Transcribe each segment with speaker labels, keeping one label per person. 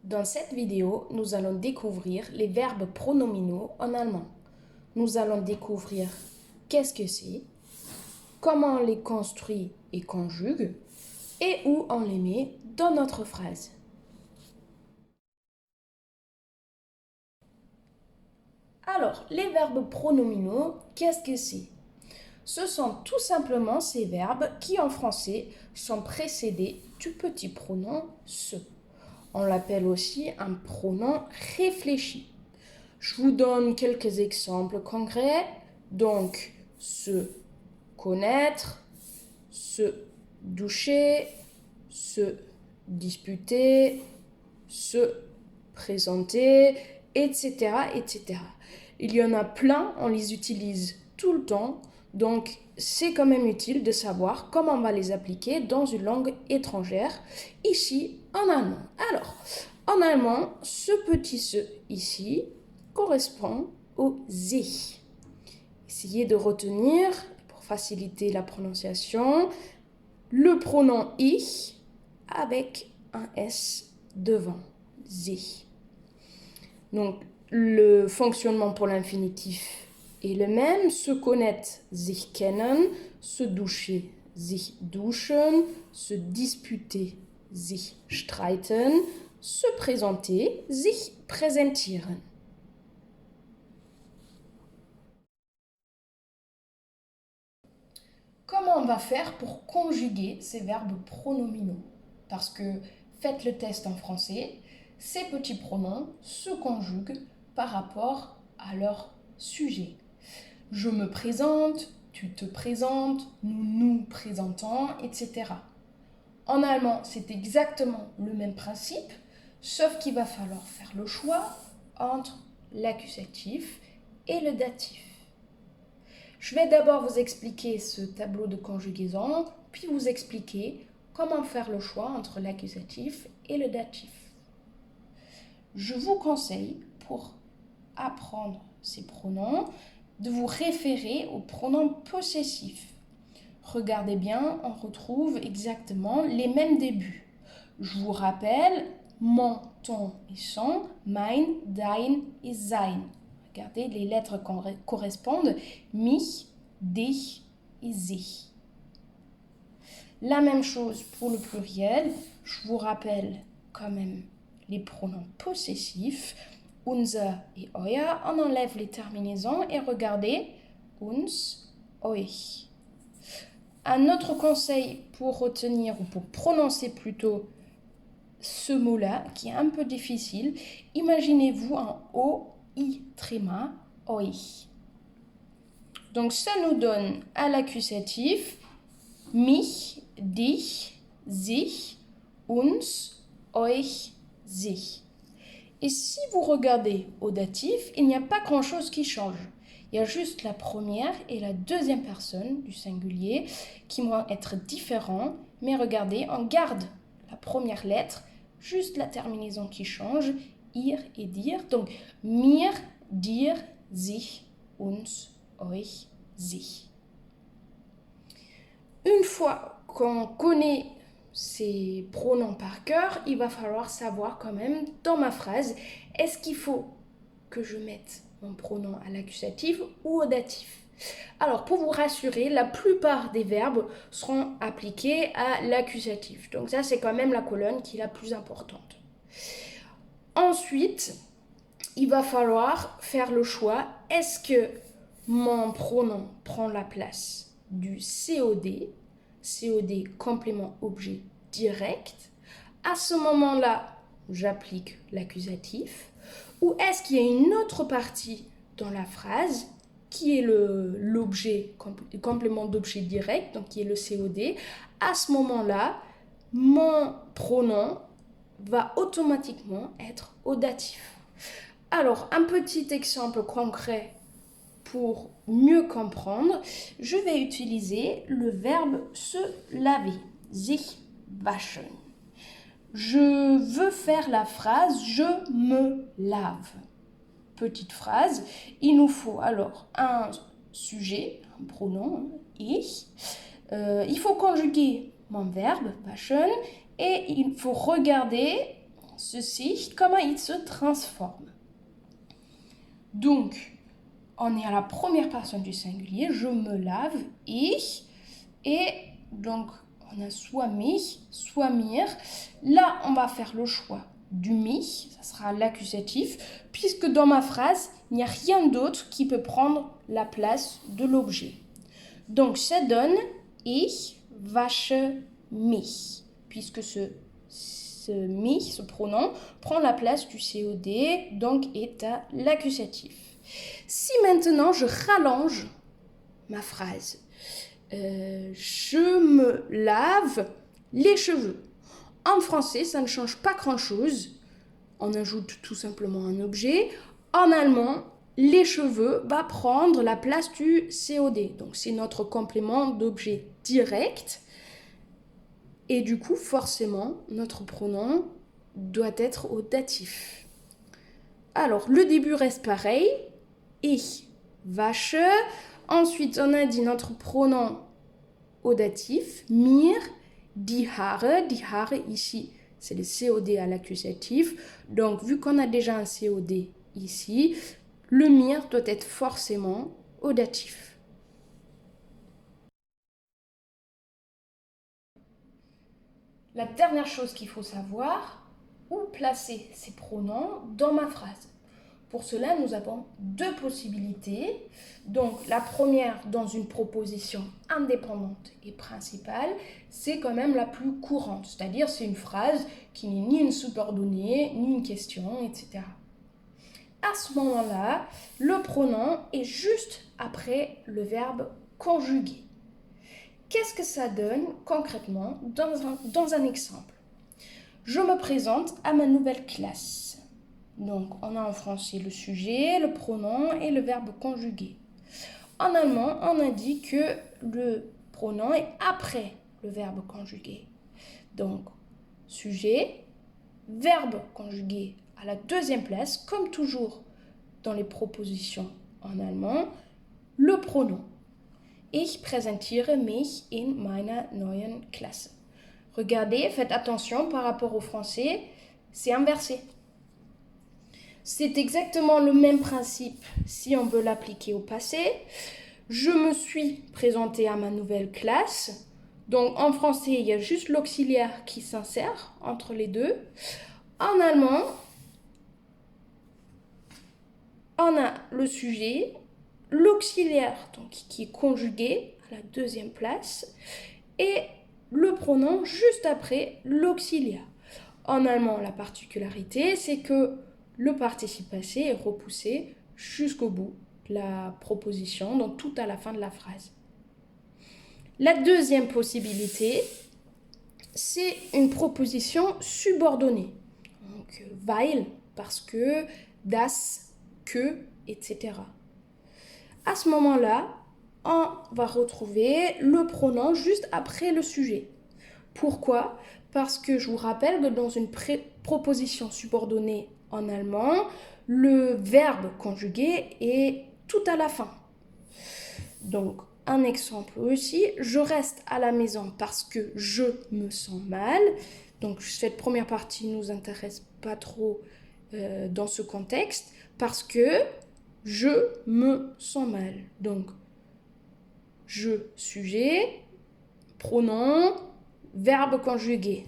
Speaker 1: Dans cette vidéo, nous allons découvrir les verbes pronominaux en allemand. Nous allons découvrir qu'est-ce que c'est, comment on les construit et conjugue, et où on les met dans notre phrase. Alors, les verbes pronominaux, qu'est-ce que c'est? Ce sont tout simplement ces verbes qui, en français, sont précédés du petit pronom se. On l'appelle aussi un pronom réfléchi. Je vous donne quelques exemples concrets. Donc, se connaître, se doucher, se disputer, se présenter, etc., etc. Il y en a plein, on les utilise tout le temps, donc c'est quand même utile de savoir comment on va les appliquer dans une langue étrangère, ici en allemand. Alors, en allemand, ce petit se ici correspond au sich. Essayez de retenir, pour faciliter la prononciation, le pronom ich avec un S devant, sich. Donc, le fonctionnement pour l'infinitif est le même. Se connaître, sich kennen. Se doucher, sich duschen. Se disputer, sich streiten. Se présenter, sich präsentieren. Comment on va faire pour conjuguer ces verbes pronominaux? Parce que faites le test en français, ces petits pronoms se conjuguent par rapport à leur sujet. Je me présente, tu te présentes, nous nous présentons, etc. En allemand, c'est exactement le même principe, sauf qu'il va falloir faire le choix entre l'accusatif et le datif. Je vais d'abord vous expliquer ce tableau de conjugaison, puis vous expliquer comment faire le choix entre l'accusatif et le datif. Je vous conseille, pour apprendre ces pronoms, de vous référer aux pronoms possessifs. Regardez bien, on retrouve exactement les mêmes débuts. Je vous rappelle, mon, ton et son, mein, dein et sein. Regardez, les lettres correspondent, mich, dich et sie. La même chose pour le pluriel, je vous rappelle quand même les pronoms possessifs, unser et euer, on enlève les terminaisons et regardez, uns, euch. Un autre conseil pour retenir, ou pour prononcer plutôt ce mot-là, qui est un peu difficile, imaginez-vous un O, I, tréma, euch. Donc ça nous donne à l'accusatif mich, dich, sich, uns, euch, sie. Et si vous regardez au datif, il n'y a pas grand-chose qui change. Il y a juste la première et la deuxième personne du singulier qui vont être différents. Mais regardez, on garde la première lettre, juste la terminaison qui change, ir et dir. Donc, mir, dir, sich, uns, euch, sie. Une fois qu'on connaît ces pronoms par cœur, il va falloir savoir quand même dans ma phrase, est-ce qu'il faut que je mette mon pronom à l'accusatif ou au datif? Alors, pour vous rassurer, la plupart des verbes seront appliqués à l'accusatif. Donc ça, c'est quand même la colonne qui est la plus importante. Ensuite, il va falloir faire le choix, est-ce que mon pronom prend la place du COD, COD complément objet direct. À ce moment-là, j'applique l'accusatif. Ou est-ce qu'il y a une autre partie dans la phrase qui est l'objet, complément d'objet direct, donc qui est le COD. À ce moment-là, mon pronom va automatiquement être au datif. Alors, un petit exemple concret pour mieux comprendre, je vais utiliser le verbe se laver, sich waschen. Je veux faire la phrase je me lave. Petite phrase, il nous faut alors un sujet, un pronom, ich. Il faut conjuguer mon verbe waschen et il faut regarder ceci, comment il se transforme. Donc, on est à la première personne du singulier, je me lave, ich, et donc on a soit mich, soit mir. Là, on va faire le choix du mich, ça sera l'accusatif, puisque dans ma phrase, il n'y a rien d'autre qui peut prendre la place de l'objet. Donc, ça donne ich wasche mich, puisque ce mich, ce pronom, prend la place du COD, donc est à l'accusatif. Si maintenant je rallonge ma phrase, je me lave les cheveux. En français, ça ne change pas grand-chose. On ajoute tout simplement un objet. En allemand, les cheveux va prendre la place du COD. Donc, c'est notre complément d'objet direct. Et du coup, forcément, notre pronom doit être au datif. Alors, le début reste pareil. Ich wasche. Ensuite, on a dit notre pronom au datif, mir, die Haare. Die Haare, ici, c'est le COD à l'accusatif. Donc, vu qu'on a déjà un COD ici, le mir doit être forcément au datif. La dernière chose qu'il faut savoir, où placer ces pronoms dans ma phrase. Pour cela, nous avons deux possibilités. Donc, la première, dans une proposition indépendante et principale, c'est quand même la plus courante. C'est-à-dire, c'est une phrase qui n'est ni une subordonnée, ni une question, etc. À ce moment-là, le pronom est juste après le verbe conjugué. Qu'est-ce que ça donne concrètement dans un exemple? Je me présente à ma nouvelle classe. Donc, on a en français le sujet, le pronom et le verbe conjugué. En allemand, on a dit que le pronom est après le verbe conjugué. Donc, sujet, verbe conjugué à la deuxième place, comme toujours dans les propositions en allemand, le pronom. Ich präsentiere mich in meiner neuen Klasse. Regardez, faites attention par rapport au français, c'est inversé. C'est exactement le même principe si on veut l'appliquer au passé. Je me suis présentée à ma nouvelle classe. Donc en français, il y a juste l'auxiliaire qui s'insère entre les deux. En allemand, on a le sujet, l'auxiliaire donc, qui est conjugué à la deuxième place et le pronom juste après l'auxiliaire. En allemand, la particularité, c'est que le participe passé est repoussé jusqu'au bout de la proposition, donc tout à la fin de la phrase. La deuxième possibilité, c'est une proposition subordonnée. Donc, weil, parce que, das, que, etc. À ce moment-là, on va retrouver le pronom juste après le sujet. Pourquoi? Parce que je vous rappelle que dans une proposition subordonnée en allemand, le verbe conjugué est tout à la fin. Donc, un exemple aussi, je reste à la maison parce que je me sens mal. Donc, cette première partie ne nous intéresse pas trop dans ce contexte parce que je me sens mal. Donc, je, sujet, pronom, verbe conjugué.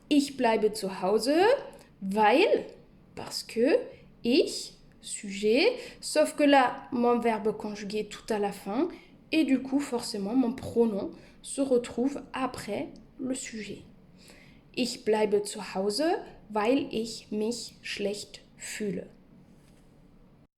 Speaker 1: Ich bleibe zu Hause, weil, parce que, ich, sujet, sauf que là, mon verbe conjugué est tout à la fin, et du coup, forcément, mon pronom se retrouve après le sujet. Ich bleibe zu Hause, weil ich mich schlecht fühle.